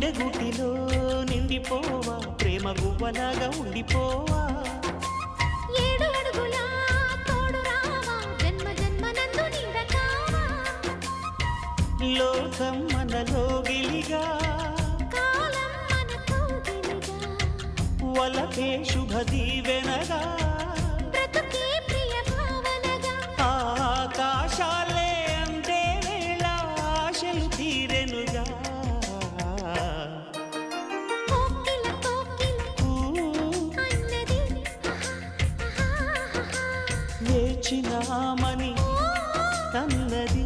గుండె గుటిలో నిండిపోవా ప్రేమ గువ్వలాగా ఉండిపోవా ఏడు అడుగుల తోడు రావా జన్మ జన్మనందు నిండకావా లోకం మనలో గిలిగా కాలం మనతో గిలిగా వలపే శుభ దీవెనగా బ్రతుకే ప్రియ భావనగా ఆకాశాలే అందే వేళ ఆశలు తీరెనుగా కోకిల కోకిల అన్నది వేచినామని తన్నది